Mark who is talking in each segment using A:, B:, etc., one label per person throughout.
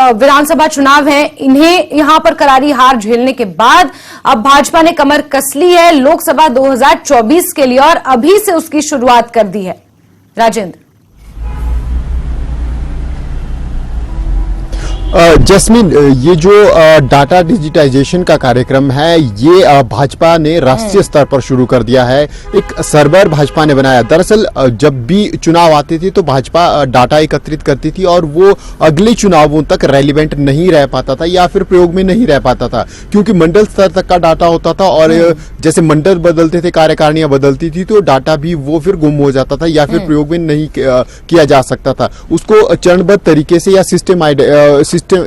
A: विधानसभा चुनाव है, इन्हें यहां पर करारी हार झेलने के बाद अब भाजपा ने कमर कस ली है लोकसभा 2024 के लिए और अभी से उसकी शुरुआत कर दी है। राजेंद्र।
B: जैस्मिन, ये जो डाटा डिजिटाइजेशन का कार्यक्रम है ये भाजपा ने राष्ट्रीय स्तर पर शुरू कर दिया है। एक सर्वर भाजपा ने बनाया। दरअसल जब भी चुनाव आते थे तो भाजपा डाटा एकत्रित करती थी और वो अगले चुनावों तक रेलिवेंट नहीं रह पाता था या फिर प्रयोग में नहीं रह पाता था, क्योंकि मंडल स्तर तक का डाटा होता था और जैसे मंडल बदलते थे, कार्यकारिणियां बदलती थी तो डाटा भी वो फिर गुम हो जाता था या फिर प्रयोग में नहीं किया जा सकता था। उसको चरणबद्ध तरीके से या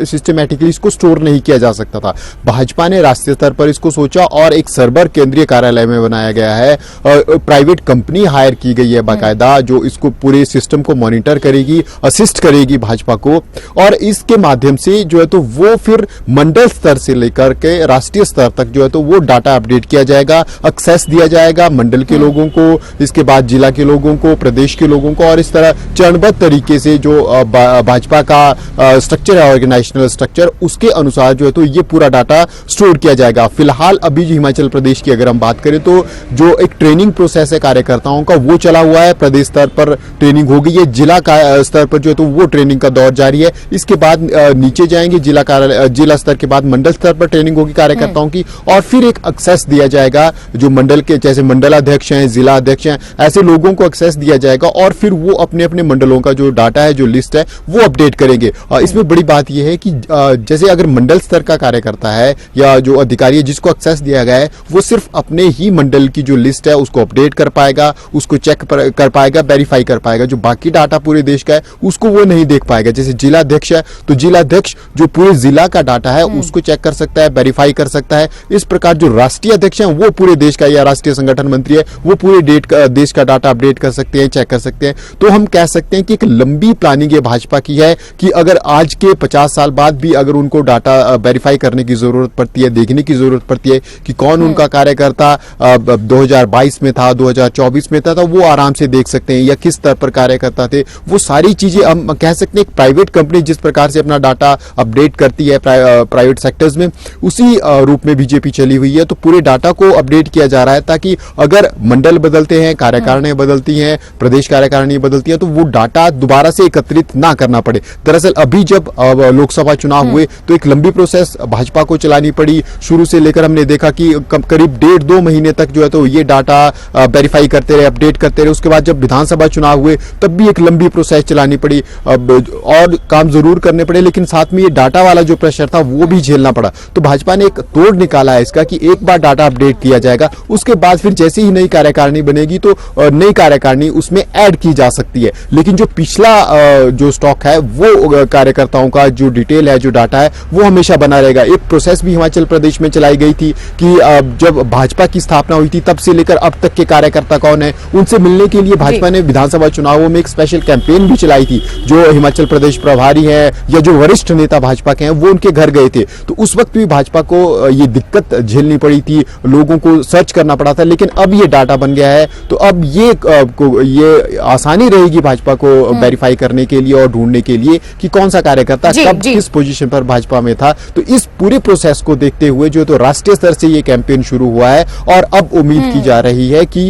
B: सिस्टमैटिकली इसको स्टोर नहीं किया जा सकता था। भाजपा ने राष्ट्रीय स्तर पर इसको सोचा और एक सर्वर केंद्रीय कार्यालय में बनाया गया है। प्राइवेट कंपनी हायर की गई है बाकायदा, जो इसको पूरे सिस्टम को मॉनिटर करेगी, असिस्ट करेगी भाजपा को, और इसके माध्यम से जो है तो वो फिर मंडल स्तर से लेकर के राष्ट्रीय स्तर तक जो है तो वो डाटा अपडेट किया जाएगा, एक्सेस दिया जाएगा मंडल के लोगों को, इसके बाद जिला के लोगों को, प्रदेश के लोगों को, और इस तरह चरणबद्ध तरीके से जो भाजपा का स्ट्रक्चर है, ऑर्गेनाइजेशनल स्ट्रक्चर, उसके अनुसार जो है तो ये पूरा डाटा स्टोर किया जाएगा। फिलहाल अभी जो हिमाचल प्रदेश की अगर हम बात करें तो जो एक ट्रेनिंग प्रोसेस है कार्यकर्ताओं का वो चला हुआ है। प्रदेश स्तर पर ट्रेनिंग हो गई है, जिला स्तर पर जो है तो वो ट्रेनिंग का दौर जारी है। इसके बाद नीचे जाएंगे, जिला स्तर के बाद मंडल स्तर पर ट्रेनिंग होगी कार्यकर्ताओं की, और फिर एक एक्सेस दिया जाएगा जो मंडल के, जैसे मंडल अध्यक्ष हैं, जिला अध्यक्ष हैं, ऐसे लोगों को एक्सेस दिया जाएगा और फिर वो अपने अपने मंडलों का जो डाटा है, जो लिस्ट है, वो अपडेट करेंगे। इसमें बड़ी बात यह है कि जैसे अगर मंडल स्तर का कार्यकर्ता है या जो अधिकारी है जिसको एक्सेस दिया गया है, वो सिर्फ अपने ही मंडल की जो लिस्ट है उसको अपडेट कर पाएगा, उसको चेक कर पाएगा, वेरीफाई कर पाएगा। जो बाकी डाटा पूरे देश का है उसको वो नहीं देख पाएगा। जैसे जिला अध्यक्ष है तो जिला अध्यक्ष जो पूरे जिला का डाटा है उसको चेक कर सकता है, वेरीफाई कर सकता है। इस प्रकार जो राष्ट्रीय अध्यक्ष है वो पूरे देश का, या राष्ट्रीय संगठन मंत्री है वो पूरे देश का डाटा अपडेट कर सकते हैं, चेक कर सकते हैं। तो हम कह सकते हैं कि एक लंबी प्लानिंग ये भाजपा की है कि अगर आज के 50 साल बाद भी अगर उनको डाटा वेरीफाई करने की जरूरत पड़ती है, देखने की जरूरत पड़ती है कि कौन उनका कार्यकर्ता 2022 में था, 2024 में था, तो वो आराम से देख सकते हैं, या किस स्तर पर कार्यकर्ता थे। वो सारी चीजें हम कह सकते हैं एक प्राइवेट कंपनी जिस प्रकार से अपना डाटा अपडेट करती है प्राइवेट सेक्टर्स में, उसी रूप में बीजेपी चली हुई है। तो पूरे डाटा को अपडेट किया जा रहा है ताकि अगर मंडल बदलते हैं, कार्यकारिणियां बदलती हैं, प्रदेश कार्यकारिणी बदलती है, तो वो डाटा दोबारा से एकत्रित ना करना पड़े। दरअसल अभी जब लोकसभा चुनाव हुए तो एक लंबी प्रोसेस भाजपा को चलानी पड़ी। शुरू से लेकर हमने देखा कि करीब 1.5-2 महीने तक जो है तो ये डाटा वेरीफाई करते रहे, अपडेट करते रहे। उसके बाद जब विधानसभा चुनाव हुए तब भी एक लंबी प्रोसेस चलानी पड़ी और काम जरूर करने पड़े, लेकिन साथ में ये डाटा वाला जो प्रेशर था वो भी झेलना पड़ा। तो भाजपा ने एक तोड़ निकाला है इसका कि एक बार डाटा अपडेट किया जाएगा, उसके बाद फिर जैसे ही नई कार्यकारिणी बनेगी तो नई कार्यकारिणी उसमें ऐड की जा सकती है। लेकिन जो पिछला जो स्टॉक है वो कार्यकर्ताओं का जो डिटेल है, जो डाटा है, वो हमेशा बना रहेगा। एक प्रोसेस भी हिमाचल प्रदेश में चलाई गई थी कि जब भाजपा की स्थापना हुई थी तब से लेकर अब तक के कार्यकर्ता कौन है, उनसे मिलने के लिए भाजपा ने विधानसभा चुनावों में एक स्पेशल कैंपेन भी चलाई थी। जो हिमाचल प्रदेश प्रभारी है या जो वरिष्ठ नेता भाजपा के हैं वो उनके घर गए थे। तो उस वक्त भी भाजपा को ये दिक्कत झेलनी पड़ी थी, लोगों को सर्च करना पड़ा था। लेकिन अब ये डाटा बन गया है तो अब ये आसानी रहेगी भाजपा को वेरीफाई करने के लिए और ढूंढने के लिए कि कौन सा कार्यकर्ता कब किस पोजीशन पर भाजपा में था। तो इस पूरे प्रोसेस को देखते हुए जो तो राष्ट्रीय स्तर से ये कैंपेन शुरू हुआ है और अब उम्मीद की जा रही है कि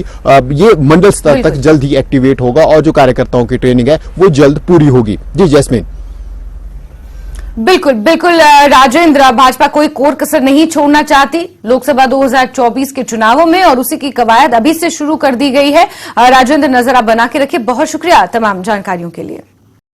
B: ये मंडल स्तर तक जल्द ही एक्टिवेट होगा और जो कार्यकर्ताओं की ट्रेनिंग है वो जल्द पूरी होगी। जी जैस्मिन।
A: बिल्कुल बिल्कुल राजेंद्र, भाजपा कोई कोर कसर नहीं छोड़ना चाहती लोकसभा 2024 के चुनावों में और उसी की कवायद अभी से शुरू कर दी गई है। राजेंद्र, नजर आप बना के रखिए। बहुत शुक्रिया तमाम जानकारियों के लिए।